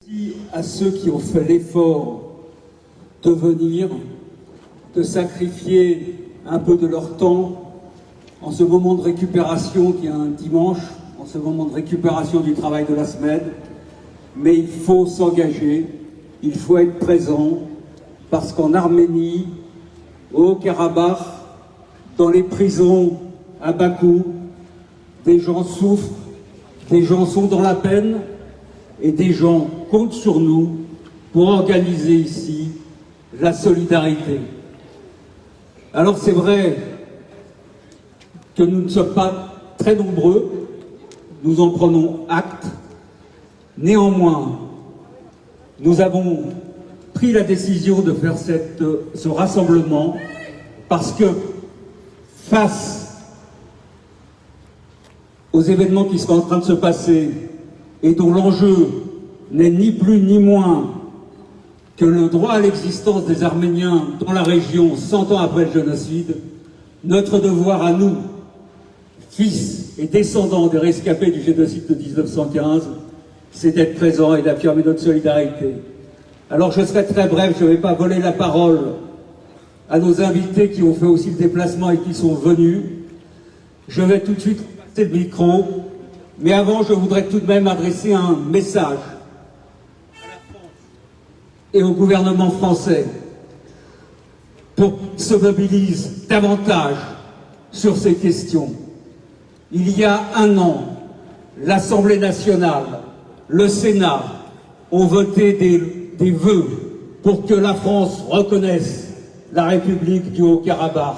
Merci à ceux qui ont fait l'effort de venir, de sacrifier un peu de leur temps en ce moment de récupération qui est un dimanche, en ce moment de récupération du travail de la semaine. Mais il faut s'engager, il faut être présent, parce qu'en Arménie, au Haut-Karabakh, dans les prisons à Bakou, des gens souffrent, des gens sont dans la peine, et des gens comptent sur nous pour organiser ici la solidarité. Alors c'est vrai que nous ne sommes pas très nombreux, nous en prenons acte. Néanmoins, nous avons pris la décision de faire ce rassemblement parce que face aux événements qui sont en train de se passer et dont l'enjeu n'est ni plus ni moins que le droit à l'existence des Arméniens dans la région 100 ans après le génocide, notre devoir à nous, fils et descendants des rescapés du génocide de 1915, c'est d'être présents et d'affirmer notre solidarité. Alors je serai très bref, je ne vais pas voler la parole à nos invités qui ont fait aussi le déplacement et qui sont venus. Je vais tout de suite passer le micro, mais avant je voudrais tout de même adresser un message à la France et au gouvernement français pour qu'ils se mobilisent davantage sur ces questions. Il y a un an, l'Assemblée nationale, le Sénat ont voté des vœux pour que la France reconnaisse la République du Haut-Karabakh.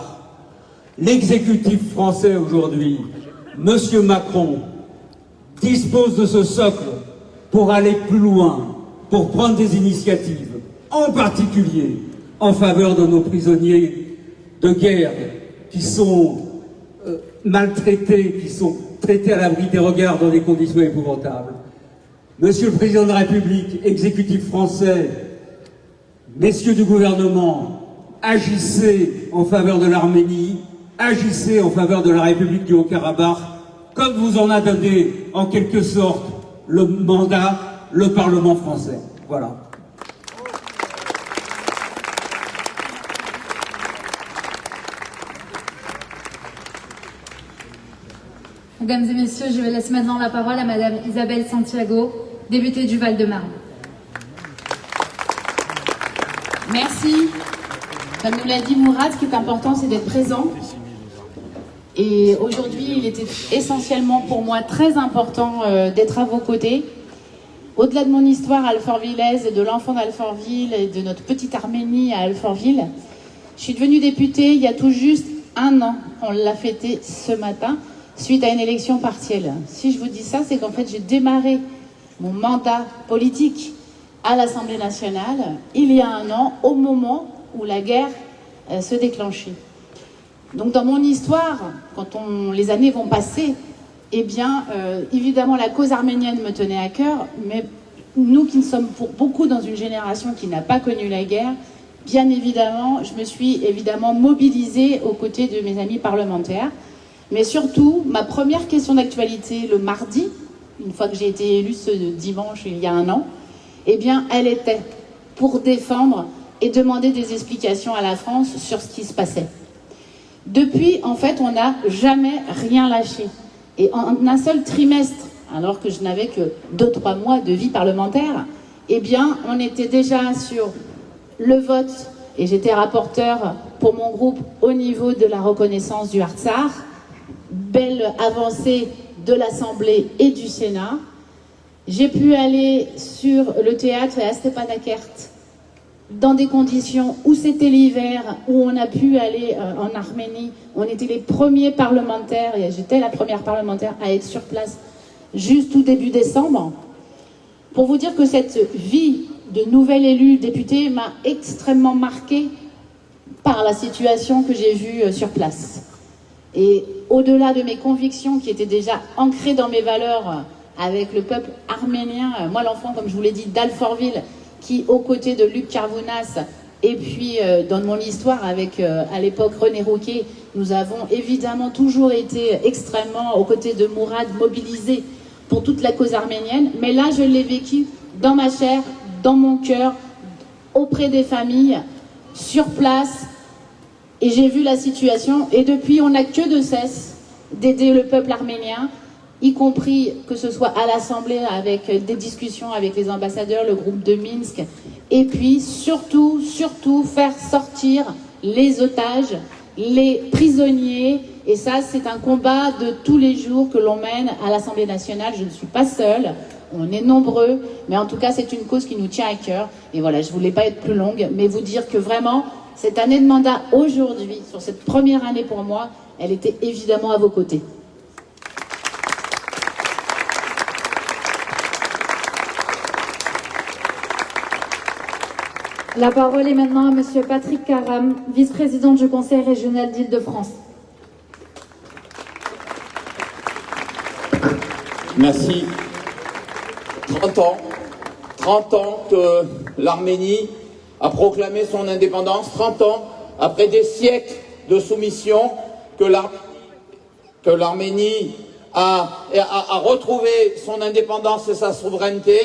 L'exécutif français aujourd'hui, M. Macron, dispose de ce socle pour aller plus loin, pour prendre des initiatives, en particulier en faveur de nos prisonniers de guerre qui sont maltraités, qui sont traités à l'abri des regards dans des conditions épouvantables. Monsieur le Président de la République, exécutif français, messieurs du gouvernement, agissez en faveur de l'Arménie, agissez en faveur de la République du Haut-Karabakh, comme vous en a donné en quelque sorte le mandat, le Parlement français. Voilà. Mesdames et messieurs, je vais laisser maintenant la parole à Madame Isabelle Santiago, députée du Val-de-Marne. Merci. Comme nous l'a dit Mourad, ce qui est important, c'est d'être présent. Et aujourd'hui, il était essentiellement pour moi très important d'être à vos côtés. Au-delà de mon histoire alforvillaise et de l'enfant d'Alfortville et de notre petite Arménie à Alfortville, je suis devenue députée il y a tout juste un an. On l'a fêté ce matin, suite à une élection partielle. Si je vous dis ça, c'est qu'en fait, j'ai démarré mon mandat politique à l'Assemblée nationale il y a un an, au moment où la guerre se déclenchait. Donc dans mon histoire, quand les années vont passer, eh bien, évidemment, la cause arménienne me tenait à cœur, mais nous qui sommes pour beaucoup dans une génération qui n'a pas connu la guerre, bien évidemment, je me suis évidemment mobilisée aux côtés de mes amis parlementaires. Mais surtout, ma première question d'actualité le mardi, une fois que j'ai été élue ce dimanche il y a un an, eh bien, elle était pour défendre et demander des explications à la France sur ce qui se passait. Depuis, en fait, on n'a jamais rien lâché. Et en un seul trimestre, alors que je n'avais que 2-3 mois de vie parlementaire, eh bien, on était déjà sur le vote, et j'étais rapporteur pour mon groupe au niveau de la reconnaissance du Artsakh. Belle avancée de l'Assemblée et du Sénat. J'ai pu aller sur le théâtre à Stepanakert dans des conditions où c'était l'hiver, où on a pu aller en Arménie. On était les premiers parlementaires, et j'étais la première parlementaire à être sur place juste tout début décembre. Pour vous dire que cette vie de nouvelle élue députée m'a extrêmement marquée par la situation que j'ai vue sur place. Et au-delà de mes convictions qui étaient déjà ancrées dans mes valeurs avec le peuple arménien, moi l'enfant, comme je vous l'ai dit, d'Alfortville, qui aux côtés de Luc Carvounas, et puis dans mon histoire avec à l'époque René Rouquet, nous avons évidemment toujours été extrêmement aux côtés de Mourad, mobilisés pour toute la cause arménienne. Mais là, je l'ai vécu dans ma chair, dans mon cœur, auprès des familles, sur place, et j'ai vu la situation, et depuis on n'a que de cesse d'aider le peuple arménien, y compris que ce soit à l'Assemblée avec des discussions avec les ambassadeurs, le groupe de Minsk, et puis surtout faire sortir les otages, les prisonniers, et ça c'est un combat de tous les jours que l'on mène à l'Assemblée nationale. Je ne suis pas seule, on est nombreux, mais en tout cas c'est une cause qui nous tient à cœur, et voilà, je ne voulais pas être plus longue, mais vous dire que vraiment, cette année de mandat aujourd'hui, sur cette première année pour moi, elle était évidemment à vos côtés. La parole est maintenant à Monsieur Patrick Karam, vice-président du Conseil régional d'Île-de-France. Merci. 30 ans que l'Arménie a proclamé son indépendance, 30 ans après des siècles de soumission que l'Arménie a retrouvé son indépendance et sa souveraineté.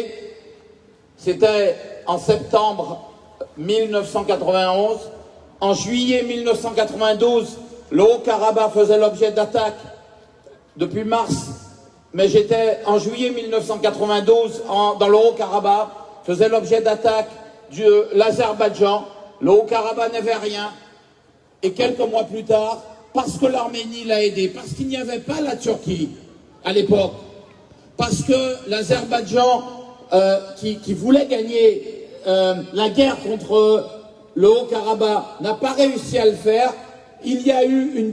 C'était en septembre 1991. En juillet 1992, le Haut-Karabakh faisait l'objet d'attaques depuis mars. Mais j'étais en juillet 1992 dans le Haut-Karabakh, faisait l'objet d'attaques de l'Azerbaïdjan. Le Haut-Karabakh n'avait rien. Et quelques mois plus tard, parce que l'Arménie l'a aidé, parce qu'il n'y avait pas la Turquie à l'époque, parce que l'Azerbaïdjan qui voulait gagner la guerre contre le Haut-Karabakh n'a pas réussi à le faire, il y a eu une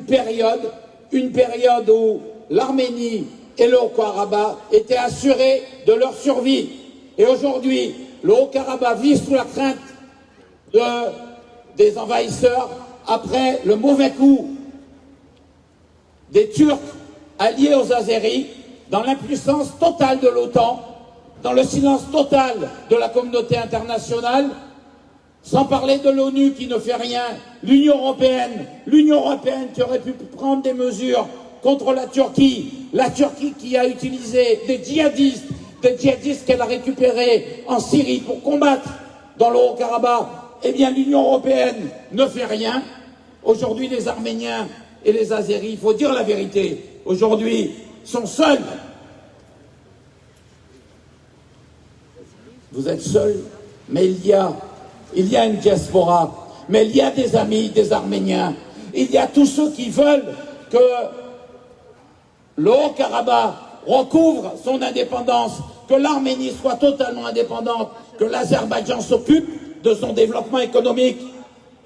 période où l'Arménie et le Haut-Karabakh étaient assurés de leur survie. Et aujourd'hui, le Haut-Karabakh vit sous la crainte des envahisseurs après le mauvais coup des Turcs alliés aux Azéris, dans l'impuissance totale de l'OTAN, dans le silence total de la communauté internationale, sans parler de l'ONU qui ne fait rien, l'Union européenne qui aurait pu prendre des mesures contre la Turquie qui a utilisé des djihadistes qu'elle a récupérés en Syrie pour combattre dans le Haut-Karabakh. Eh bien, l'Union européenne ne fait rien. Aujourd'hui, les Arméniens et les Azéris, il faut dire la vérité, aujourd'hui, sont seuls. Vous êtes seuls, mais il y a une diaspora, mais il y a des amis, des Arméniens, il y a tous ceux qui veulent que le Haut-Karabakh recouvre son indépendance, que l'Arménie soit totalement indépendante, que l'Azerbaïdjan s'occupe de son développement économique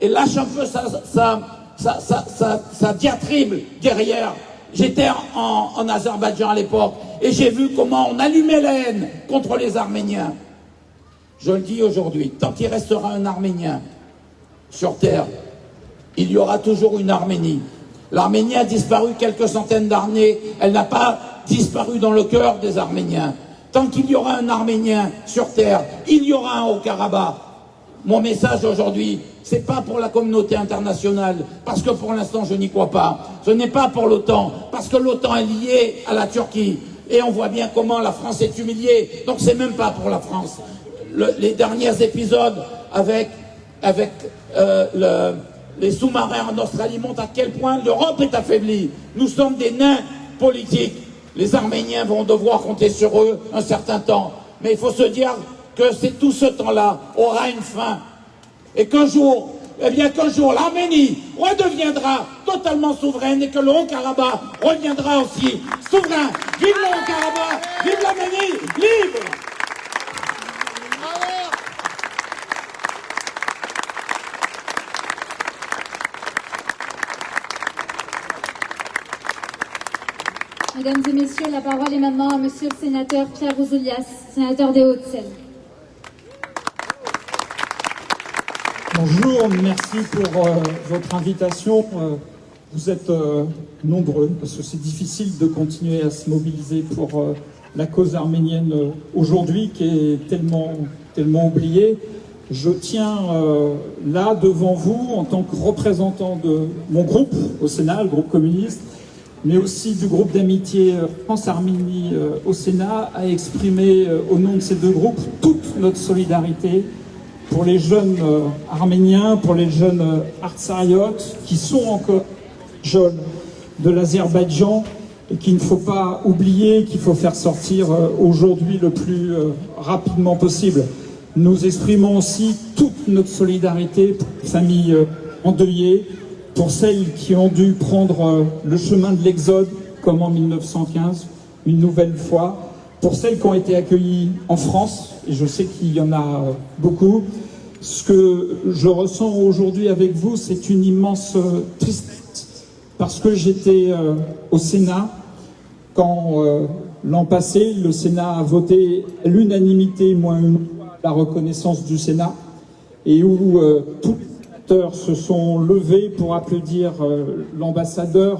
et lâche un peu sa diatribe derrière. J'étais en Azerbaïdjan à l'époque et j'ai vu comment on allumait la haine contre les Arméniens. Je le dis aujourd'hui, tant qu'il restera un Arménien sur terre, il y aura toujours une Arménie. L'Arménie a disparu quelques centaines d'années, elle n'a pas disparu dans le cœur des Arméniens. Tant qu'il y aura un Arménien sur terre, il y aura un Haut-Karabakh. Mon message aujourd'hui, c'est pas pour la communauté internationale, parce que pour l'instant je n'y crois pas. Ce n'est pas pour l'OTAN, parce que l'OTAN est liée à la Turquie. Et on voit bien comment la France est humiliée, donc c'est même pas pour la France. Les derniers épisodes avec les sous-marins en Australie montrent à quel point l'Europe est affaiblie. Nous sommes des nains politiques. Les Arméniens vont devoir compter sur eux un certain temps. Mais il faut se dire que tout ce temps-là aura une fin. Et qu'un jour, l'Arménie redeviendra totalement souveraine et que le Haut-Karabakh reviendra aussi souverain. Vive le Haut-Karabakh, vive l'Arménie, libre! Mesdames et messieurs, la parole est maintenant à Monsieur le sénateur Pierre Ouzoulias, sénateur des Hauts-de-Seine. Bonjour, merci pour votre invitation. Vous êtes nombreux, parce que c'est difficile de continuer à se mobiliser pour la cause arménienne aujourd'hui, qui est tellement oubliée. Je tiens là devant vous, en tant que représentant de mon groupe au Sénat, le groupe communiste, mais aussi du groupe d'amitié France-Arménie au Sénat, à exprimer au nom de ces deux groupes toute notre solidarité pour les jeunes arméniens, pour les jeunes artsariotes qui sont encore jeunes de l'Azerbaïdjan et qu'il ne faut pas oublier, qu'il faut faire sortir aujourd'hui le plus rapidement possible. Nous exprimons aussi toute notre solidarité pour les familles endeuillées, pour celles qui ont dû prendre le chemin de l'exode, comme en 1915, une nouvelle fois, pour celles qui ont été accueillies en France, et je sais qu'il y en a beaucoup. Ce que je ressens aujourd'hui avec vous, c'est une immense tristesse, parce que j'étais au Sénat quand l'an passé, le Sénat a voté à l'unanimité, moins une fois, la reconnaissance du Sénat, et où tous les sénateurs se sont levés pour applaudir l'ambassadeur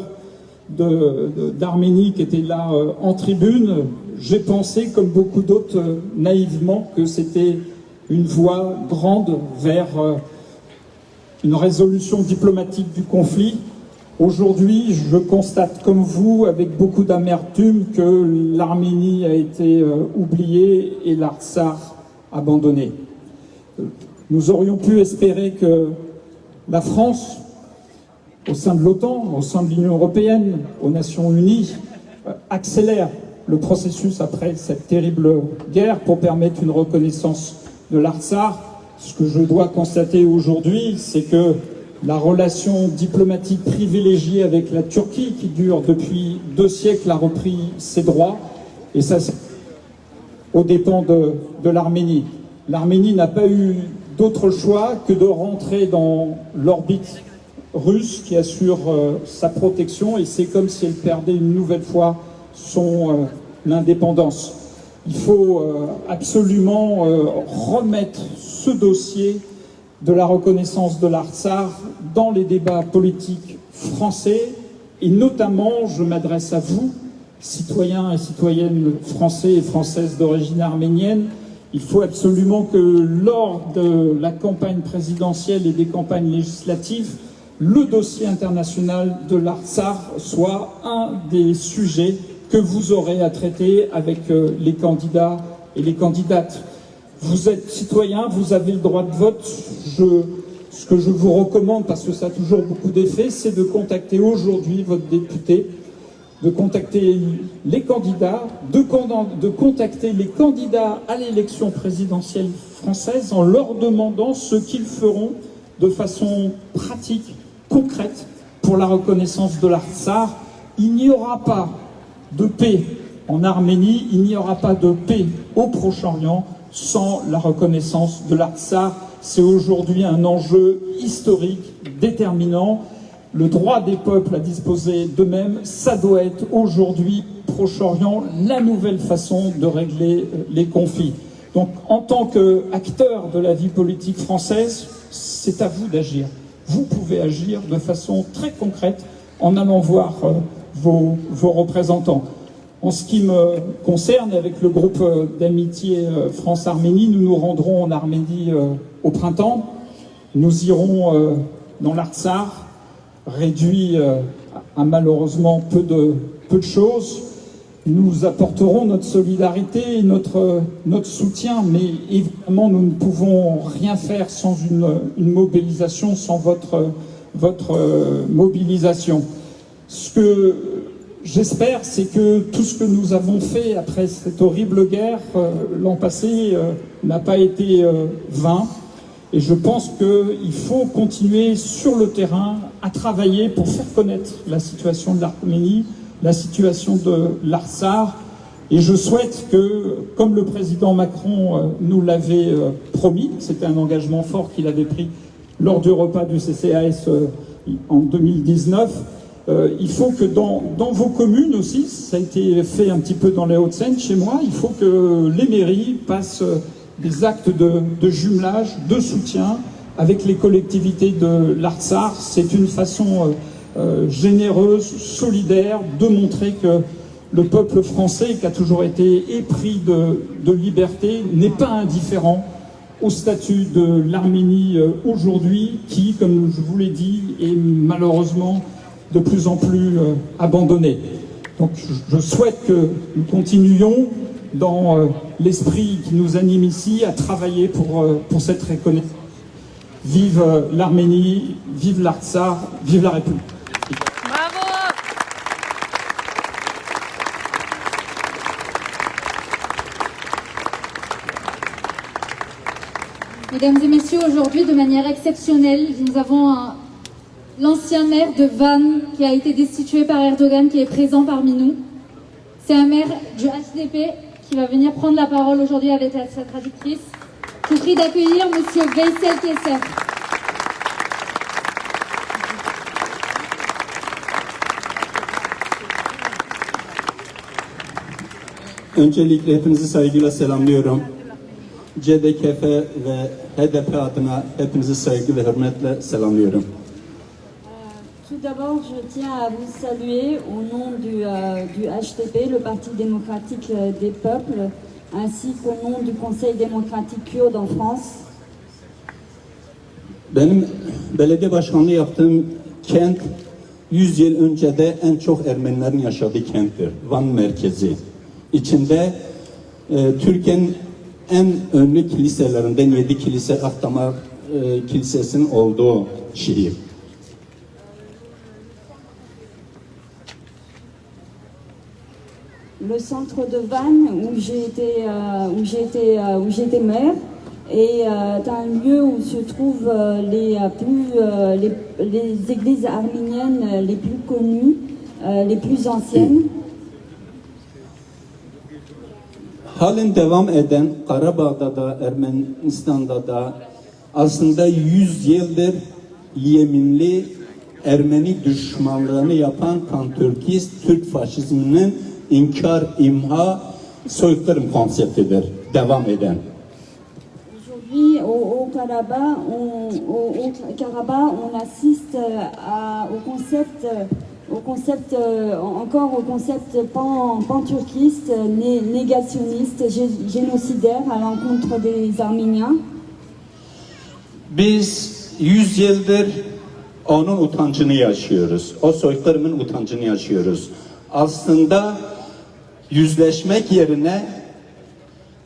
d'Arménie qui était là en tribune. J'ai pensé, comme beaucoup d'autres, naïvement, que c'était une voie grande vers une résolution diplomatique du conflit. Aujourd'hui, je constate comme vous, avec beaucoup d'amertume, que l'Arménie a été oubliée et l'Artsakh abandonné. Nous aurions pu espérer que la France, au sein de l'OTAN, au sein de l'Union européenne, aux Nations Unies, accélère le processus après cette terrible guerre pour permettre une reconnaissance de l'Artsakh. Ce que je dois constater aujourd'hui, c'est que la relation diplomatique privilégiée avec la Turquie, qui dure depuis 2 siècles, a repris ses droits, et ça c'est aux dépens de l'Arménie. L'Arménie n'a pas eu d'autre choix que de rentrer dans l'orbite russe qui assure sa protection, et c'est comme si elle perdait une nouvelle fois son indépendance. Il faut absolument remettre ce dossier de la reconnaissance de l'Artsakh dans les débats politiques français, et notamment, je m'adresse à vous, citoyens et citoyennes français et françaises d'origine arménienne. Il faut absolument que lors de la campagne présidentielle et des campagnes législatives, le dossier international de l'Artsakh soit un des sujets que vous aurez à traiter avec les candidats et les candidates. Vous êtes citoyen, vous avez le droit de vote. Ce que je vous recommande, parce que ça a toujours beaucoup d'effets, c'est de contacter aujourd'hui votre député, de contacter les candidats, de contacter les candidats à l'élection présidentielle française en leur demandant ce qu'ils feront de façon pratique, concrète, pour la reconnaissance de l'Artsakh. Il n'y aura pas de paix en Arménie, il n'y aura pas de paix au Proche-Orient sans la reconnaissance de l'Artsakh. C'est aujourd'hui un enjeu historique déterminant. Le droit des peuples à disposer d'eux-mêmes, ça doit être aujourd'hui, Proche-Orient, la nouvelle façon de régler les conflits. Donc, en tant qu'acteur de la vie politique française, c'est à vous d'agir. Vous pouvez agir de façon très concrète en allant voir vos représentants. En ce qui me concerne, avec le groupe d'amitié France-Arménie, nous nous rendrons en Arménie au printemps. Nous irons dans l'Artsakh, réduit à malheureusement peu de choses. Nous apporterons notre solidarité et notre soutien, mais évidemment nous ne pouvons rien faire sans une mobilisation, sans votre mobilisation. Ce que j'espère, c'est que tout ce que nous avons fait après cette horrible guerre l'an passé n'a pas été vain. Et je pense qu'il faut continuer sur le terrain à travailler pour faire connaître la situation de l'Arménie, la situation de l'Artsakh. Et je souhaite que, comme le président Macron nous l'avait promis, c'était un engagement fort qu'il avait pris lors du repas du CCAS en 2019, il faut que dans vos communes aussi, ça a été fait un petit peu dans les Hauts-de-Seine chez moi, il faut que les mairies passent des actes de jumelage, de soutien avec les collectivités de l'Artsakh. C'est une façon généreuse, solidaire, de montrer que le peuple français, qui a toujours été épris de liberté, n'est pas indifférent au statut de l'Arménie aujourd'hui, qui, comme je vous l'ai dit, est malheureusement de plus en plus abandonnés. Donc je souhaite que nous continuions dans l'esprit qui nous anime ici à travailler pour cette reconnaissance. Vive l'Arménie, vive l'Artsakh, vive la République. Mesdames et messieurs, aujourd'hui, de manière exceptionnelle, nous avons l'ancien maire de Van qui a été destitué par Erdogan qui est présent parmi nous. C'est un maire du HDP qui va venir prendre la parole aujourd'hui avec sa traductrice. Je vous prie d'accueillir Monsieur Veysel Keser. Öncelikle hepinizi saygıyla selamlıyorum. CDKF ve HDP adına hepinizi saygı ve hürmetle selamlıyorum. Tout d'abord, je tiens à vous saluer au nom du HDP, le Parti démocratique des peuples, ainsi qu'au nom du Conseil démocratique kurde en France. Benim belediye başkanlığı yaptığım kent 100 yıl önce de en çok Ermenilerin yaşadığı kenttir. Van merkezi. İçinde Türkiye'nin en ünlü kiliselerinden 7 kilise, Akdamar Kilisesi'nin olduğu şehir. Le centre de Van, où j'ai été maire, est un lieu où se trouvent les églises arméniennes les plus connues, les plus anciennes. Halen devam eden Karabağ'da da Ermenistan'da da aslında 100 yıldır Yemenli Ermeni düşmanlığını yapan Pan-Türkist Türk faşizminin inkar, imha, soykırım konseptidir. Devam eden. Aujourd'hui, au Karabakh, on assiste au concept pan-turquiste, négationniste, génocidaire à l'encontre des Arméniens. Biz 100 yıldır onun utancını yaşıyoruz. O soykırımın utancını yaşıyoruz. Aslında yüzleşmek yerine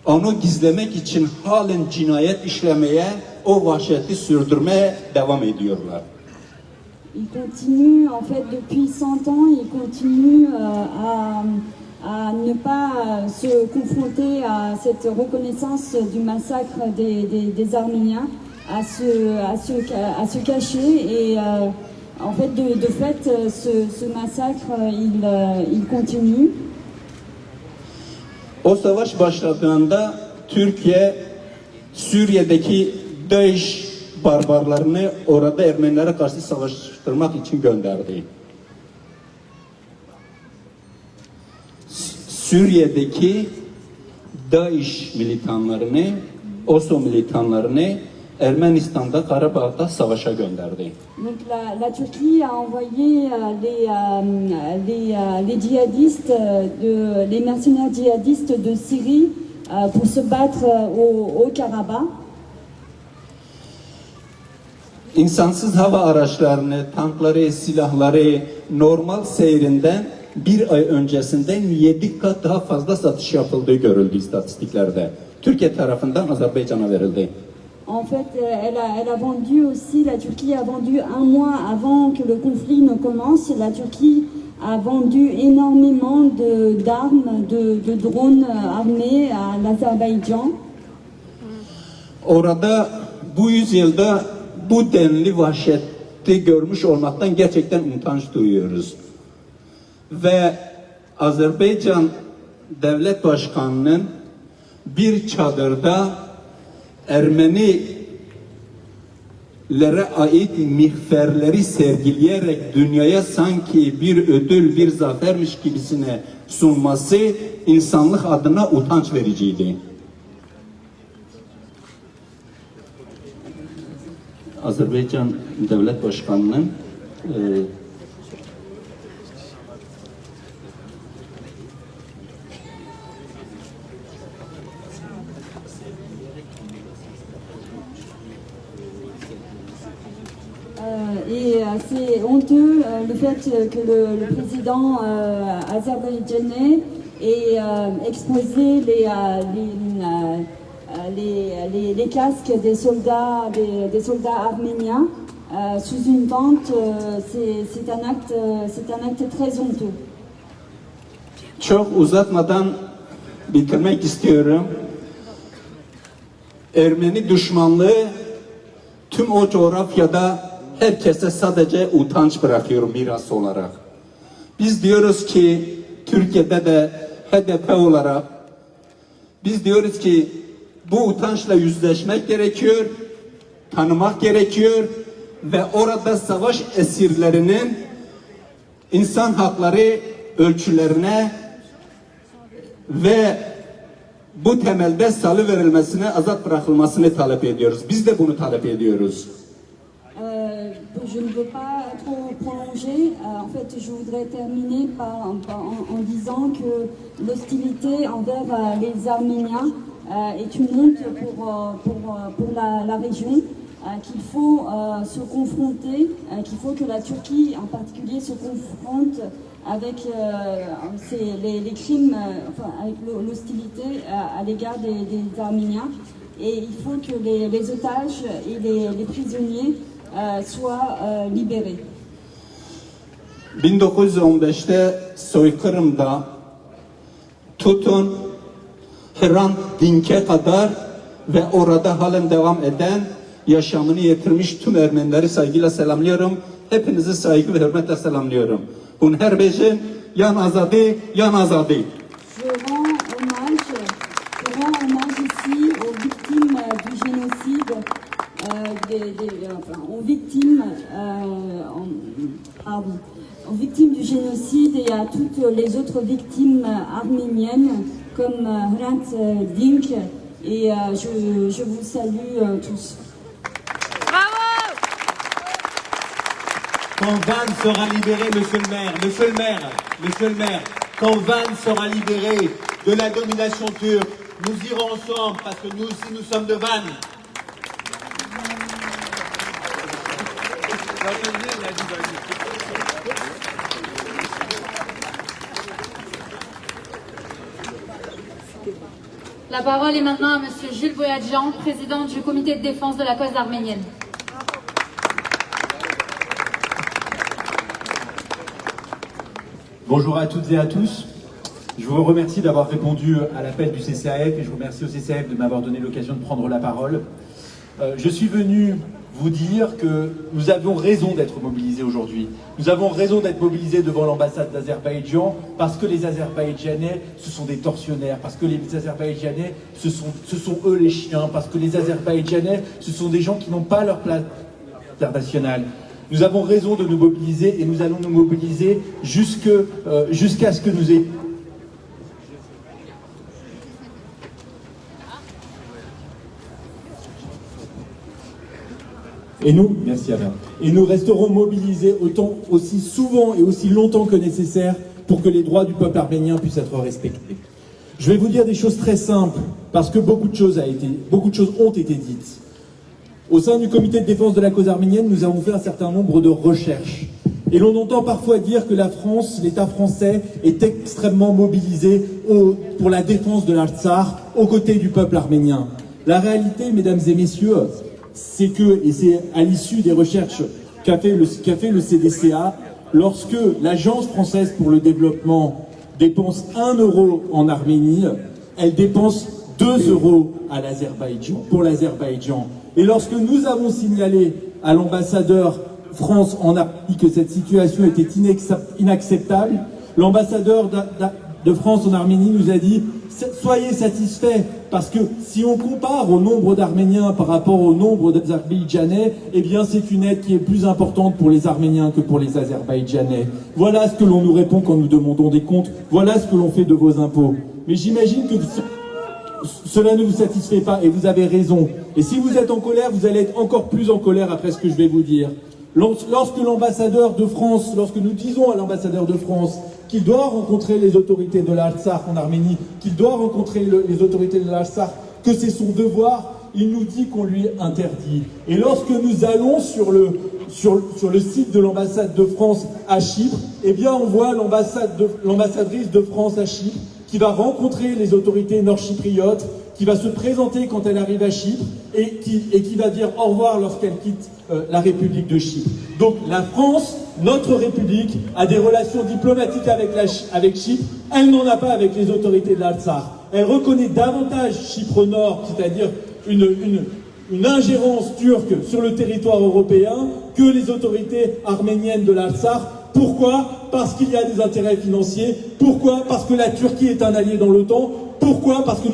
onu gizlemek için halen cinayet işlemeye, o vahşeti sürdürmeye devam ediyorlar. Il continue, en fait, depuis 100 ans, il continue à ne pas se confronter à cette reconnaissance du massacre des Arméniens, à se cacher et en fait, de fait, ce massacre, il continue. O savaş başladığında Türkiye Suriye'deki DAEŞ barbarlarını orada Ermenilere karşı savaştırmak için gönderdi. Suriye'deki DAEŞ militanlarını, OSO militanlarını Ermenistan'da, Karabağ'da savaşa gönderdi. Donc la Turquie a envoyé les djihadistes, les mercenaires djihadistes de Syrie pour se battre au Karabakh. İnsansız hava araçlarını, tankları, silahları normal seyrinden bir ay öncesinden 7 kat daha fazla satış yapıldığı görüldü istatistiklerde. Türkiye tarafından Azerbaycan'a verildi. En fait, elle a vendu aussi, la Turquie a vendu un mois avant que le conflit ne commence. La Turquie a vendu énormément d'armes, de drones armés à l'Azerbaïdjan. Orada bu yüzyılda bu denli vahşeti görmüş olmaktan gerçekten utanç duyuyoruz. Ve Azerbaycan Devlet Başkanı'nın bir çadırda Ermenilere ait mihverleri sergileyerek dünyaya sanki bir ödül, bir zafermiş gibisine sunması insanlık adına utanç vericiydi. Azerbaycan Devlet Başkanı'nın Et c'est honteux le fait que le président azerbaïdjanais ait exposé les casques des soldats arméniens sous une tente. C'est un acte très honteux. Çok uzatmadan bitirmek istiyorum. Ermeni düşmanlığı tüm o coğrafyada herkese sadece utanç bırakıyor miras olarak. Biz diyoruz ki Türkiye'de de HDP olarak biz diyoruz ki bu utançla yüzleşmek gerekiyor, tanımak gerekiyor ve orada savaş esirlerinin insan hakları ölçülerine ve bu temelde salı verilmesine, azat bırakılmasını talep ediyoruz. Biz de bunu talep ediyoruz. Je ne veux pas trop prolonger. En fait, je voudrais terminer en disant que l'hostilité envers les Arméniens est une honte pour la région, qu'il faut se confronter, qu'il faut que la Turquie en particulier se confronte avec les crimes, avec l'hostilité à l'égard des Arméniens. Et il faut que les otages et les prisonniers soient libérés. 1915'te soykırımda tutun Hrant Dink'e kadar ve orada halen devam eden yaşamını yitirmiş tüm Ermenileri saygıyla selamlıyorum. Hepinizi saygı ve hürmetle selamlıyorum. Bunun her beşin yan azadi, yan azadi. Je rends hommage ici aux victimes du génocide, aux victimes du génocide et à toutes les autres victimes arméniennes comme Hrant Dink. Et je vous salue tous. Quand Van sera libéré, monsieur le maire, quand Van sera libéré de la domination turque, nous irons ensemble parce que nous aussi nous sommes de Van. La parole est maintenant à monsieur Jules Boyadjian, président du comité de défense de la cause arménienne. Bonjour à toutes et à tous. Je vous remercie d'avoir répondu à l'appel du CCAF et je remercie au CCAF de m'avoir donné l'occasion de prendre la parole. Je suis venu vous dire que nous avons raison d'être mobilisés aujourd'hui. Nous avons raison d'être mobilisés devant l'ambassade d'Azerbaïdjan parce que les Azerbaïdjanais, ce sont des tortionnaires, parce que les Azerbaïdjanais, ce sont eux les chiens, parce que les Azerbaïdjanais, ce sont des gens qui n'ont pas leur place internationale. Nous avons raison de nous mobiliser et nous allons nous mobiliser jusqu'à ce que nous ayons... Et nous, merci Alain. Et nous resterons mobilisés aussi souvent et aussi longtemps que nécessaire pour que les droits du peuple arménien puissent être respectés. Je vais vous dire des choses très simples parce que beaucoup de choses ont été dites. Au sein du comité de défense de la cause arménienne, nous avons fait un certain nombre de recherches. Et l'on entend parfois dire que la France, l'État français, est extrêmement mobilisé pour la défense de l'Artsakh aux côtés du peuple arménien. La réalité, mesdames et messieurs, c'est que, et c'est à l'issue des recherches qu'a fait le CDCA, lorsque l'Agence française pour le développement dépense 1 euro en Arménie, elle dépense 2 euros à pour l'Azerbaïdjan. Et lorsque nous avons signalé à l'ambassadeur France en Arménie que cette situation était inacceptable, l'ambassadeur de France en Arménie nous a dit « Soyez satisfaits, parce que si on compare au nombre d'Arméniens par rapport au nombre d'Azerbaïdjanais, eh bien c'est une aide qui est plus importante pour les Arméniens que pour les Azerbaïdjanais. Voilà ce que l'on nous répond quand nous demandons des comptes, voilà ce que l'on fait de vos impôts. Mais j'imagine que cela ne vous satisfait pas et vous avez raison. Et si vous êtes en colère, vous allez être encore plus en colère après ce que je vais vous dire. Lorsque l'ambassadeur de France, lorsque nous disons à l'ambassadeur de France qu'il doit rencontrer les autorités de l'Artsakh en Arménie, qu'il doit rencontrer les autorités de l'Artsakh, que c'est son devoir, il nous dit qu'on lui interdit. Et lorsque nous allons sur le site de l'ambassade de France à Chypre, eh bien on voit l'ambassadrice de France à Chypre qui va rencontrer les autorités nord-chypriotes, qui va se présenter quand elle arrive à Chypre et qui va dire au revoir lorsqu'elle quitte la République de Chypre. Donc la France, notre République, a des relations diplomatiques avec Chypre, elle n'en a pas avec les autorités de l'Artsakh. Elle reconnaît davantage Chypre Nord, c'est-à-dire une ingérence turque sur le territoire européen, que les autorités arméniennes de l'Artsakh. Pourquoi? Parce qu'il y a des intérêts financiers. Pourquoi? Parce que la Turquie est un allié dans l'OTAN. Pourquoi? Parce que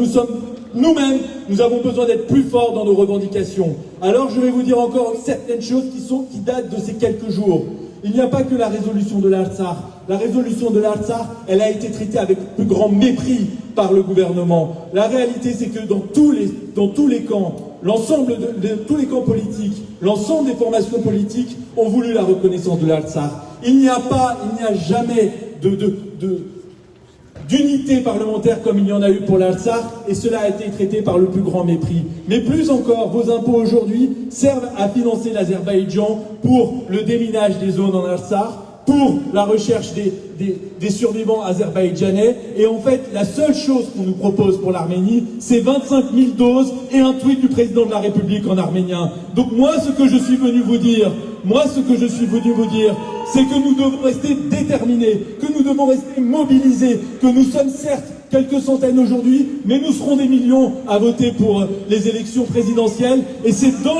nous-mêmes, nous avons besoin d'être plus forts dans nos revendications. Alors je vais vous dire encore certaines choses qui datent de ces quelques jours. Il n'y a pas que la résolution de l'Artsakh. La résolution de l'Artsakh, elle a été traitée avec le plus grand mépris par le gouvernement. La réalité, c'est que dans tous les camps, l'ensemble de tous les camps politiques, l'ensemble des formations politiques ont voulu la reconnaissance de l'Artsakh. Il n'y a jamais d'unité parlementaire comme il y en a eu pour l'Artsakh, et cela a été traité par le plus grand mépris. Mais plus encore, vos impôts aujourd'hui servent à financer l'Azerbaïdjan pour le déminage des zones en Artsakh, pour la recherche des survivants azerbaïdjanais, et en fait, la seule chose qu'on nous propose pour l'Arménie, c'est 25 000 doses et un tweet du président de la République en arménien. Donc moi, ce que je suis venu vous dire, c'est que nous devons rester déterminés, que nous devons rester mobilisés, que nous sommes certes quelques centaines aujourd'hui, mais nous serons des millions à voter pour les élections présidentielles. Et c'est dans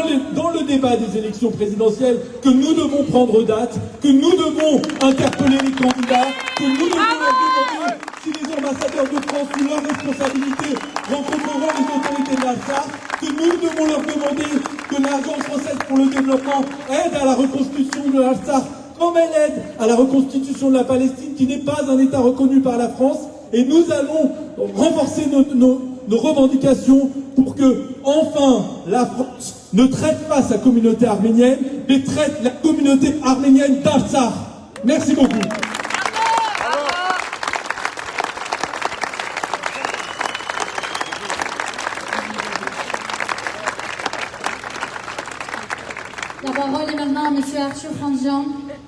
le débat des élections présidentielles que nous devons prendre date, que nous devons interpeller les candidats, que nous devons leur demander si les ambassadeurs de France, sous leur responsabilité, rencontreront les autorités de l'Artsakh, que nous devons leur demander que l'Agence française pour le développement aide à la reconstitution de l'Artsakh, comme elle aide à la reconstitution de la Palestine, qui n'est pas un État reconnu par la France. Et nous allons renforcer nos revendications pour que, enfin, la France ne traite pas sa communauté arménienne, mais traite la communauté arménienne d'Artsakh. Merci beaucoup. La parole est maintenant à M. Arthur Franjian,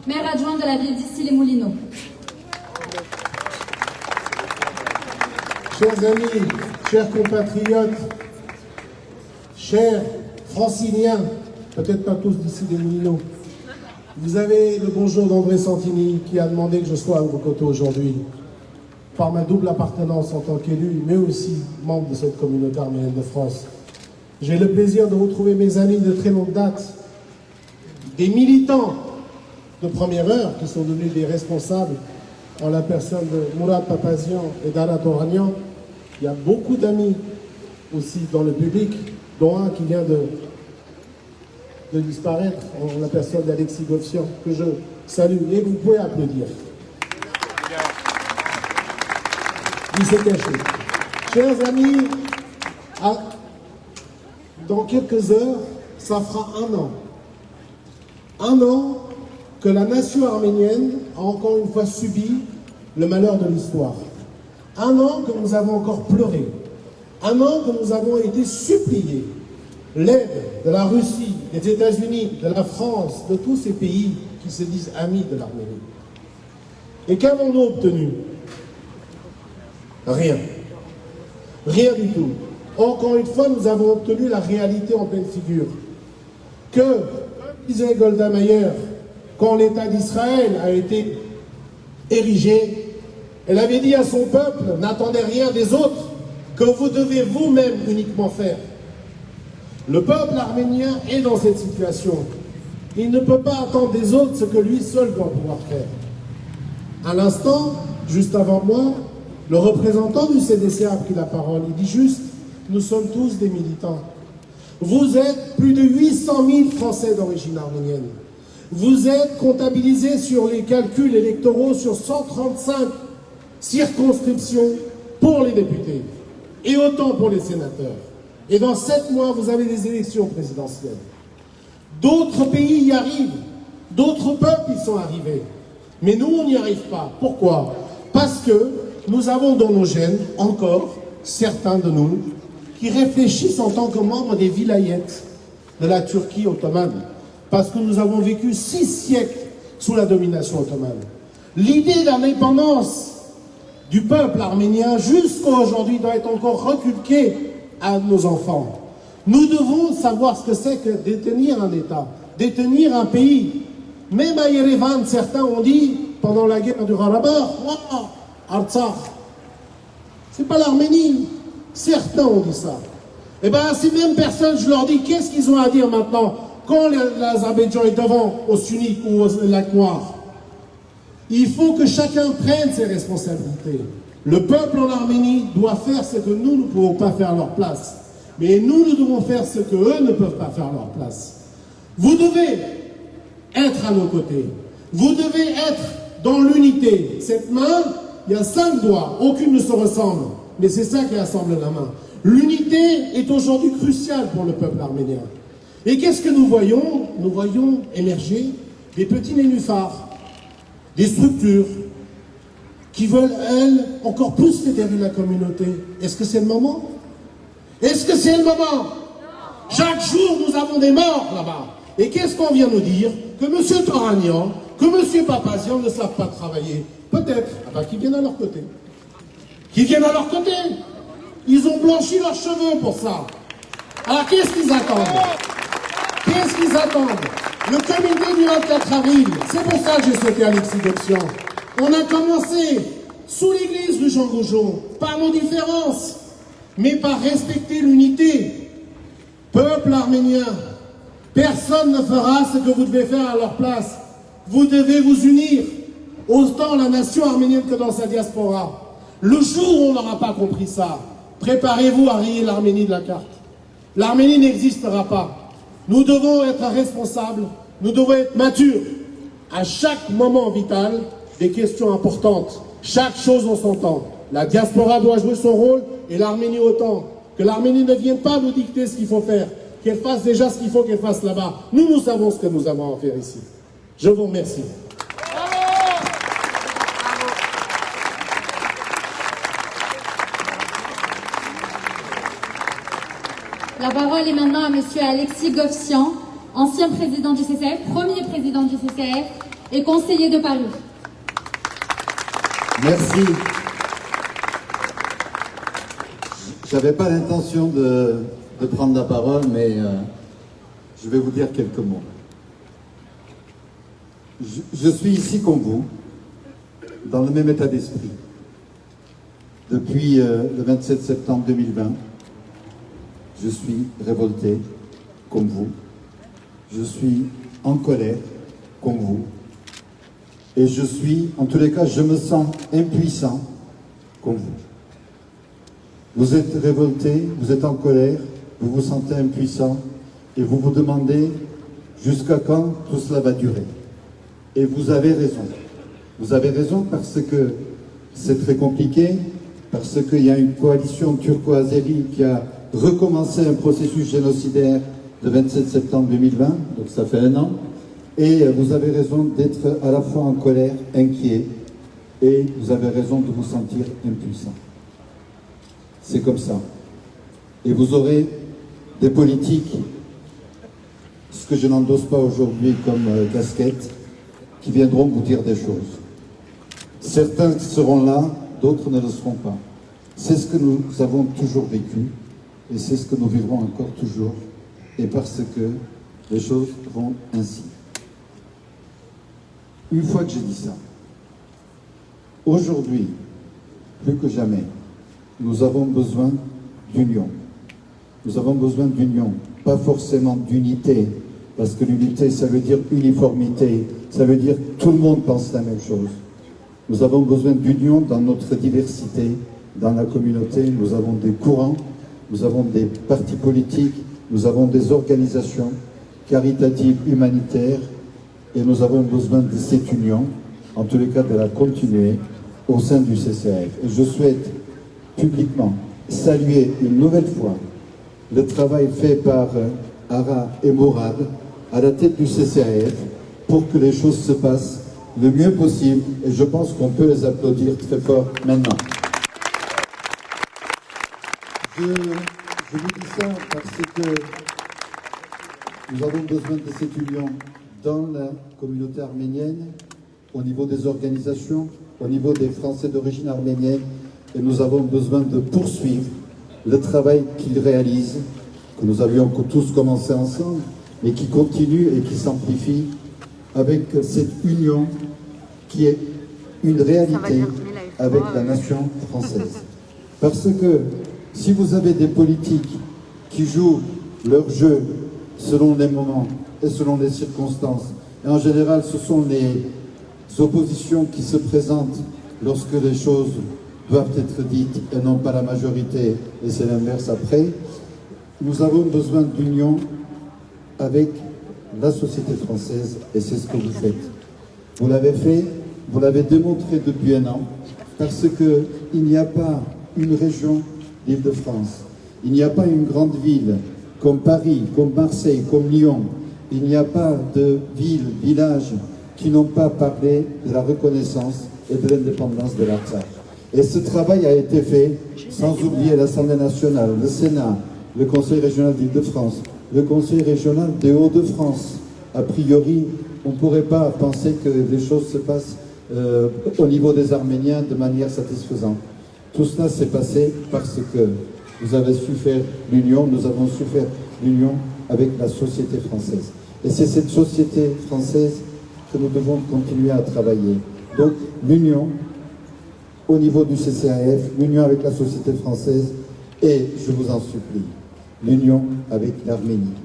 maire adjoint de la ville d'Issy-les-Moulineaux. Chers amis, chers compatriotes, chers franciliens, peut-être pas tous d'ici des Moulineaux, vous avez le bonjour d'André Santini qui a demandé que je sois à vos côtés aujourd'hui, par ma double appartenance en tant qu'élu, mais aussi membre de cette communauté arménienne de France. J'ai le plaisir de retrouver mes amis de très longue date, des militants de première heure qui sont devenus des responsables en la personne de Mourad Papazian et d'Arat Oranian. Il y a beaucoup d'amis aussi dans le public, dont un qui vient de disparaître, en la personne d'Alexis Govsian, que je salue. Et vous pouvez applaudir. Il s'est caché. Chers amis, dans quelques heures, ça fera un an. Un an que la nation arménienne a encore une fois subi le malheur de l'histoire. Un an que nous avons encore pleuré. Un an que nous avons été suppliés. L'aide de la Russie, des États-Unis, de la France, de tous ces pays qui se disent amis de l'Arménie. Et qu'avons-nous obtenu? Rien. Rien du tout. Encore une fois, nous avons obtenu la réalité en pleine figure. Que, disait Golda Meir, quand l'État d'Israël a été érigé, elle avait dit à son peuple, n'attendez rien des autres, que vous devez vous-même uniquement faire. Le peuple arménien est dans cette situation. Il ne peut pas attendre des autres ce que lui seul doit pouvoir faire. À l'instant, juste avant moi, le représentant du CDC a pris la parole. Il dit juste, nous sommes tous des militants. Vous êtes plus de 800 000 Français d'origine arménienne. Vous êtes comptabilisés sur les calculs électoraux sur 135 circonscriptions pour les députés et autant pour les sénateurs. Et dans 7 mois, vous avez des élections présidentielles. D'autres pays y arrivent, d'autres peuples y sont arrivés. Mais nous, on n'y arrive pas. Pourquoi? Parce que nous avons dans nos gènes, encore, certains de nous, qui réfléchissent en tant que membres des vilayettes de la Turquie ottomane. Parce que nous avons vécu 6 siècles sous la domination ottomane. L'idée d'indépendance du peuple arménien jusqu'à aujourd'hui doit être encore reculquée à nos enfants. Nous devons savoir ce que c'est que détenir un État, détenir un pays. Même à Yerevan, certains ont dit, pendant la guerre du Karabakh, wow, Artsakh. C'est pas l'Arménie. Certains ont dit ça. Et bien, ces mêmes personnes, je leur dis, qu'est-ce qu'ils ont à dire maintenant quand l'Azerbaïdjan est devant au sunnites ou au lac Noir? Il faut que chacun prenne ses responsabilités. Le peuple en Arménie doit faire ce que nous ne pouvons pas faire à leur place. Mais nous devons faire ce que eux ne peuvent pas faire à leur place. Vous devez être à nos côtés. Vous devez être dans l'unité. Cette main, il y a 5 doigts, aucune ne se ressemble. Mais c'est ça qui rassemble la main. L'unité est aujourd'hui cruciale pour le peuple arménien. Et qu'est-ce que nous voyons? Nous voyons émerger des petits nénuphars, des structures qui veulent, elles, encore plus fédérer la communauté. Est-ce que c'est le moment? Est-ce que c'est le moment? Chaque jour, nous avons des morts là-bas. Et qu'est-ce qu'on vient nous dire? Que M. Toranian, que M. Papazian ne savent pas travailler. Peut-être. Ah ben, qu'ils viennent à leur côté. Qu'ils viennent à leur côté. Ils ont blanchi leurs cheveux pour ça. Alors qu'est-ce qu'ils attendent? Qu'est-ce qu'ils attendent? Le comité du 24 avril, c'est pour ça que j'ai sauté Alexis Gopsian. On a commencé sous l'église du Jean Goujon, par nos différences, mais par respecter l'unité. Peuple arménien, personne ne fera ce que vous devez faire à leur place. Vous devez vous unir, autant la nation arménienne que dans sa diaspora. Le jour où on n'aura pas compris ça, préparez-vous à rayer l'Arménie de la carte. L'Arménie n'existera pas. Nous devons être responsables, nous devons être matures. À chaque moment vital, des questions importantes. Chaque chose en son temps. La diaspora doit jouer son rôle et l'Arménie autant. Que l'Arménie ne vienne pas nous dicter ce qu'il faut faire. Qu'elle fasse déjà ce qu'il faut qu'elle fasse là-bas. Nous savons ce que nous avons à faire ici. Je vous remercie. La parole est maintenant à Monsieur Alexis Gopsian, ancien président du CCAF, premier président du CCAF et conseiller de Paris. Merci. J'avais pas l'intention de prendre la parole, mais je vais vous dire quelques mots. Je suis ici comme vous, dans le même état d'esprit. Depuis le 27 septembre 2020, je suis révolté comme vous. Je suis en colère comme vous. Et je suis, en tous les cas, je me sens impuissant comme vous. Vous êtes révolté, vous êtes en colère, vous vous sentez impuissant et vous vous demandez jusqu'à quand tout cela va durer. Et vous avez raison. Vous avez raison parce que c'est très compliqué, parce qu'il y a une coalition turco-azérie qui a recommencé un processus génocidaire le 27 septembre 2020, donc ça fait 1 an, et vous avez raison d'être à la fois en colère, inquiet, et vous avez raison de vous sentir impuissant. C'est comme ça. Et vous aurez des politiques, ce que je n'endosse pas aujourd'hui comme casquette, qui viendront vous dire des choses. Certains seront là, d'autres ne le seront pas. C'est ce que nous avons toujours vécu, et c'est ce que nous vivrons encore toujours, et parce que les choses vont ainsi. Une fois que j'ai dit ça, aujourd'hui, plus que jamais, nous avons besoin d'union. Nous avons besoin d'union, pas forcément d'unité, parce que l'unité, ça veut dire uniformité, ça veut dire tout le monde pense la même chose. Nous avons besoin d'union dans notre diversité, dans la communauté. Nous avons des courants, nous avons des partis politiques, nous avons des organisations caritatives, humanitaires, et nous avons besoin de cette union, en tous les cas de la continuer au sein du CCAF. Et je souhaite publiquement saluer une nouvelle fois le travail fait par Ara et Mourad à la tête du CCAF pour que les choses se passent le mieux possible, et je pense qu'on peut les applaudir très fort maintenant. Je vous dis ça parce que nous avons besoin de cette union dans la communauté arménienne, au niveau des organisations, au niveau des Français d'origine arménienne, et nous avons besoin de poursuivre le travail qu'ils réalisent, que nous avions tous commencé ensemble, mais qui continue et qui s'amplifie avec cette union qui est une réalité avec la nation française. Parce que si vous avez des politiques qui jouent leur jeu selon les moments et selon les circonstances, et en général ce sont les oppositions qui se présentent lorsque les choses doivent être dites et non pas la majorité, et c'est l'inverse après, nous avons besoin d'union avec la société française, et c'est ce que vous faites. Vous l'avez fait, vous l'avez démontré depuis un an, parce qu'il n'y a pas une région d'Île-de-France, il n'y a pas une grande ville comme Paris, comme Marseille, comme Lyon, il n'y a pas de villes, villages qui n'ont pas parlé de la reconnaissance et de l'indépendance de l'Artsakh. Et ce travail a été fait sans oublier l'Assemblée nationale, le Sénat, le Conseil régional d'Île-de-France, le Conseil régional des Hauts-de-France. A priori, on ne pourrait pas penser que les choses se passent au niveau des Arméniens de manière satisfaisante. Tout cela s'est passé parce que vous avez su faire l'union, nous avons su faire l'union avec la société française. Et c'est cette société française que nous devons continuer à travailler. Donc l'union au niveau du CCAF, l'union avec la société française et, je vous en supplie, l'union avec l'Arménie.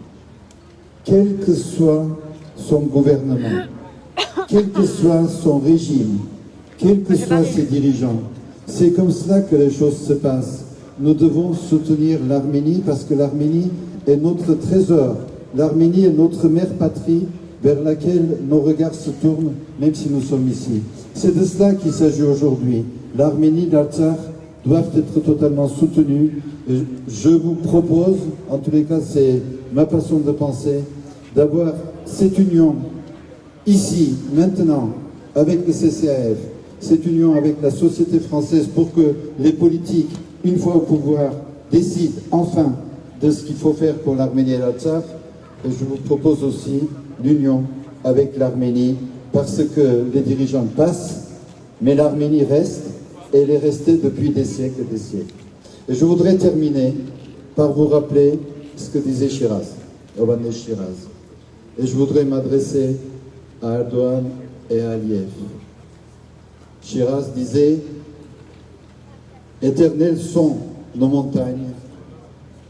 Quel que soit son gouvernement, quel que soit son régime, quels que soient ses dirigeants, c'est comme cela que les choses se passent. Nous devons soutenir l'Arménie parce que l'Arménie est notre trésor. L'Arménie est notre mère patrie vers laquelle nos regards se tournent, même si nous sommes ici. C'est de cela qu'il s'agit aujourd'hui. L'Arménie, l'Artsakh doivent être totalement soutenus. Et je vous propose, en tous les cas c'est ma façon de penser, d'avoir cette union ici, maintenant, avec le CCAF, cette union avec la société française pour que les politiques, une fois au pouvoir, décident enfin de ce qu'il faut faire pour l'Arménie et l'Artsakh. Et je vous propose aussi l'union avec l'Arménie parce que les dirigeants passent, mais l'Arménie reste et elle est restée depuis des siècles et des siècles. Et je voudrais terminer par vous rappeler ce que disait Shiraz, Ovanes Shiraz. Et je voudrais m'adresser à Erdogan et à Aliyev. Shiraz disait « Éternelles sont nos montagnes,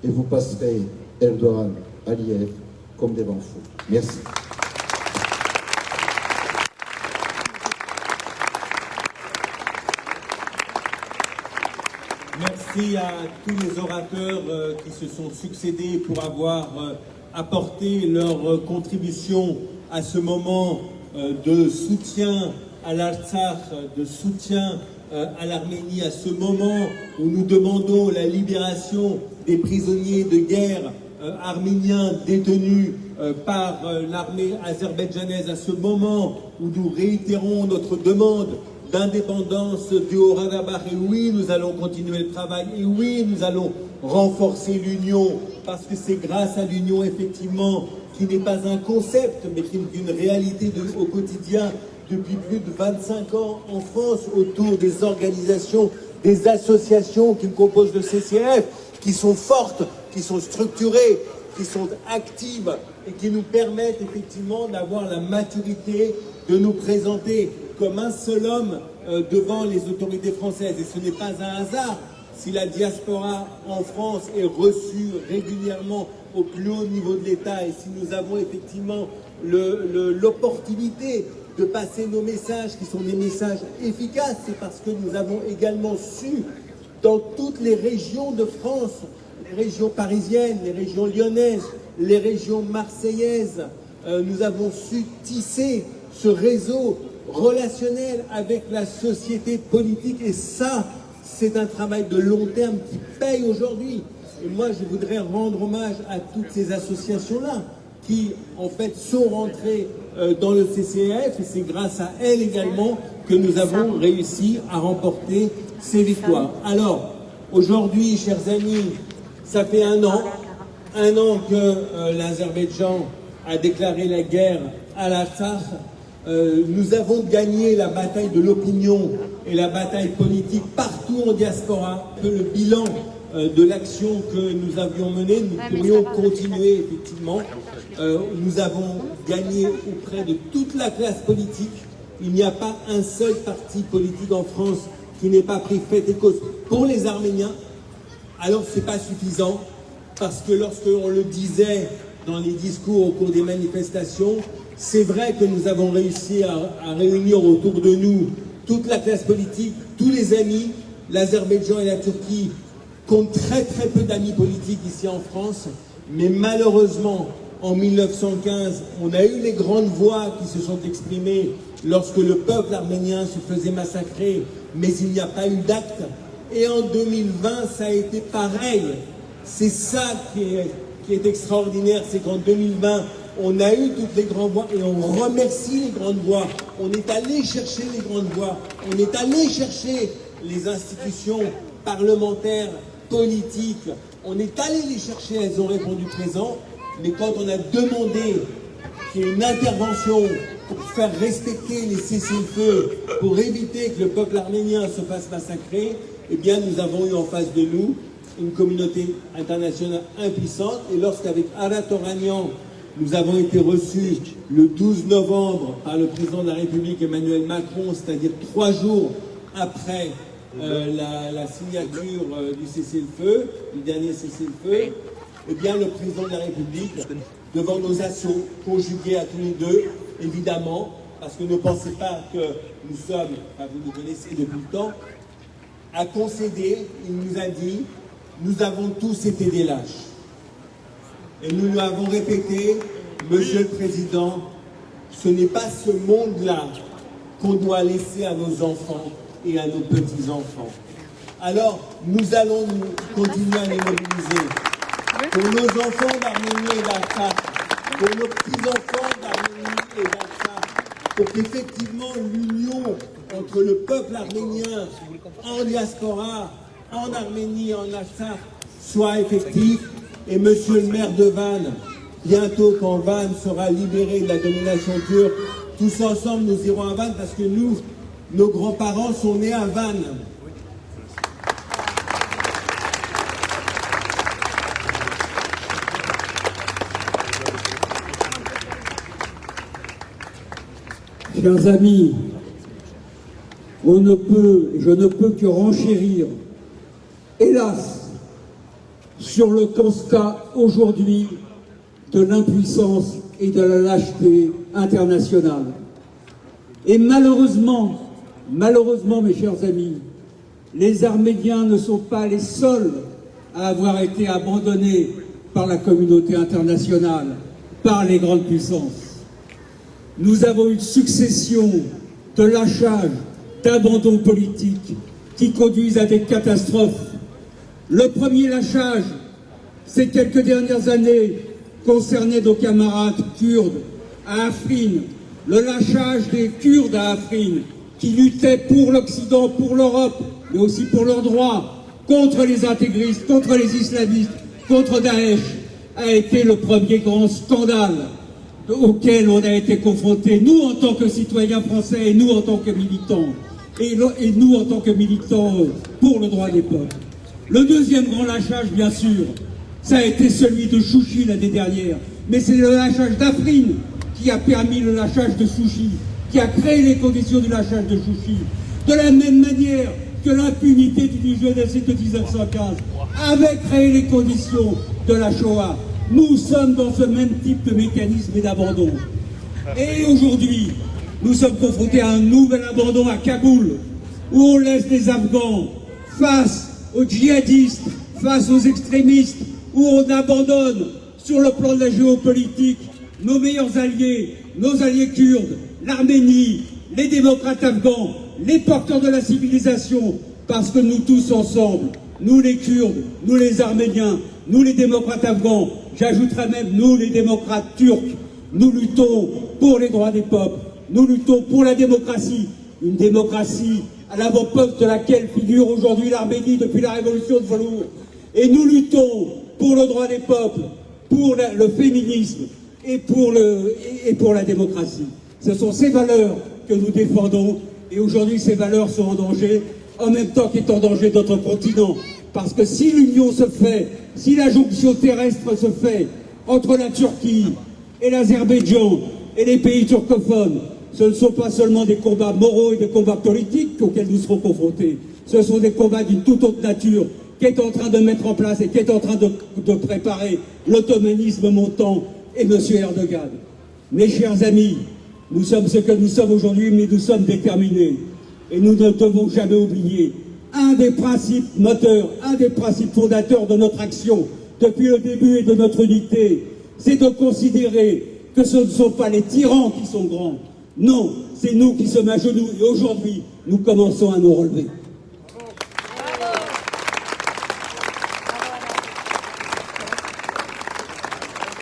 et vous passerez, Erdogan, Aliyev, comme des vents fous. » Merci. Merci à tous les orateurs qui se sont succédés pour avoir apporté leur contribution à ce moment de soutien à l'Artsakh, de soutien à l'Arménie, à ce moment où nous demandons la libération des prisonniers de guerre arméniens détenus par l'armée azerbaïdjanaise, à ce moment où nous réitérons notre demande d'indépendance du Haut-Karabakh. Et oui, nous allons continuer le travail. Et oui, nous allons renforcer l'union, parce que c'est grâce à l'union, effectivement, qui n'est pas un concept, mais qui est une réalité au quotidien depuis plus de 25 ans en France, autour des organisations, des associations qui composent le CCAF, qui sont fortes, qui sont structurées, qui sont actives et qui nous permettent effectivement d'avoir la maturité de nous présenter comme un seul homme devant les autorités françaises. Et ce n'est pas un hasard si la diaspora en France est reçue régulièrement au plus haut niveau de l'État et si nous avons effectivement l'opportunité de passer nos messages qui sont des messages efficaces. C'est parce que nous avons également su, dans toutes les régions de France, les régions parisiennes, les régions lyonnaises, les régions marseillaises, nous avons su tisser ce réseau relationnel avec la société politique. Et ça, c'est un travail de long terme qui paye aujourd'hui. Et moi, je voudrais rendre hommage à toutes ces associations-là qui, en fait, sont rentrées dans le CCAF. Et c'est grâce à elles également que nous avons réussi à remporter ces victoires. Alors, aujourd'hui, chers amis, Ça fait un an que l'Azerbaïdjan a déclaré la guerre à l'Artsakh. Nous avons gagné la bataille de l'opinion et la bataille politique partout en diaspora. Le bilan de l'action que nous avions menée, nous pourrions continuer effectivement. Nous avons gagné auprès de toute la classe politique. Il n'y a pas un seul parti politique en France qui n'ait pas pris fait et cause pour les Arméniens. Alors c'est pas suffisant, parce que lorsque on le disait dans les discours au cours des manifestations, c'est vrai que nous avons réussi à réunir autour de nous toute la classe politique, tous les amis. L'Azerbaïdjan et la Turquie comptent très très peu d'amis politiques ici en France, mais malheureusement, en 1915, on a eu les grandes voix qui se sont exprimées lorsque le peuple arménien se faisait massacrer, mais il n'y a pas eu d'acte. Et en 2020, ça a été pareil. C'est ça qui est extraordinaire, c'est qu'en 2020, on a eu toutes les grandes voix et on remercie les grandes voix. On est allé chercher les grandes voix, on est allé chercher les institutions parlementaires, politiques, on est allé les chercher, elles ont répondu présent. Mais quand on a demandé qu'il y ait une intervention pour faire respecter les cessez-le-feu, pour éviter que le peuple arménien se fasse massacrer, eh bien nous avons eu en face de nous une communauté internationale impuissante. Et lorsqu'avec Arat Oranian, nous avons été reçus le 12 novembre par le président de la République Emmanuel Macron, c'est-à-dire 3 jours après la signature du cessez-le-feu, du dernier cessez-le-feu, eh bien le président de la République, devant nos assauts conjugués à tous les deux, évidemment, parce que ne pensez pas que nous sommes, enfin vous nous connaissez depuis le temps, a concédé, il nous a dit, nous avons tous été des lâches. Et nous lui avons répété, Monsieur le Président, ce n'est pas ce monde-là qu'on doit laisser à nos enfants et à nos petits-enfants. Alors, nous allons continuer à les mobiliser. Pour nos enfants d'Arménie et d'Artsakh, pour nos petits-enfants d'Arménie et d'Artsakh, pour qu'effectivement l'union entre le peuple arménien en diaspora, en Arménie, en Artsakh, soit effective. Et monsieur le maire de Van, bientôt quand Van sera libéré de la domination turque, tous ensemble nous irons à Van parce que nous, nos grands-parents sont nés à Van. Chers amis, je ne peux que renchérir, hélas, sur le constat aujourd'hui de l'impuissance et de la lâcheté internationale. Et malheureusement, mes chers amis, les Arméniens ne sont pas les seuls à avoir été abandonnés par la communauté internationale, par les grandes puissances. Nous avons une succession de lâchages, d'abandons politiques qui conduisent à des catastrophes. Le premier lâchage, ces quelques dernières années, concernait nos camarades kurdes à Afrin. Le lâchage des Kurdes à Afrin, qui luttaient pour l'Occident, pour l'Europe, mais aussi pour leurs droits, contre les intégristes, contre les islamistes, contre Daesh, a été le premier grand scandale auquel on a été confrontés, nous en tant que citoyens français et nous en tant que militants, et nous en tant que militants pour le droit des peuples. Le deuxième grand lâchage, bien sûr, ça a été celui de Chouchi l'année dernière, mais c'est le lâchage d'Afrin qui a permis le lâchage de Chouchi, qui a créé les conditions du lâchage de Chouchi. De la même manière que l'impunité du génocide de 1915 avait créé les conditions de la Shoah. Nous sommes dans ce même type de mécanisme et d'abandon. Et aujourd'hui, nous sommes confrontés à un nouvel abandon à Kaboul, où on laisse les Afghans face aux djihadistes, face aux extrémistes, où on abandonne sur le plan de la géopolitique nos meilleurs alliés, nos alliés kurdes, l'Arménie, les démocrates afghans, les porteurs de la civilisation, parce que nous tous ensemble, nous les Kurdes, nous les Arméniens, nous les démocrates afghans, j'ajouterai même nous les démocrates turcs, nous luttons pour les droits des peuples, nous luttons pour la démocratie, une démocratie à l'avant-poste de laquelle figure aujourd'hui l'Arménie depuis la révolution de velours. Et nous luttons pour le droit des peuples, pour le féminisme et pour la démocratie. Ce sont ces valeurs que nous défendons et aujourd'hui ces valeurs sont en danger en même temps qu'est en danger notre continent. Parce que si l'union se fait, si la jonction terrestre se fait entre la Turquie et l'Azerbaïdjan et les pays turcophones, ce ne sont pas seulement des combats moraux et des combats politiques auxquels nous serons confrontés, ce sont des combats d'une toute autre nature qu'est en train de mettre en place et qu'est en train de préparer l'ottomanisme montant et M. Erdogan. Mes chers amis, nous sommes ce que nous sommes aujourd'hui, mais nous sommes déterminés. Et nous ne devons jamais oublier un des principes moteurs, un des principes fondateurs de notre action depuis le début et de notre unité, c'est de considérer que ce ne sont pas les tyrans qui sont grands. Non, c'est nous qui sommes à genoux et aujourd'hui, nous commençons à nous relever.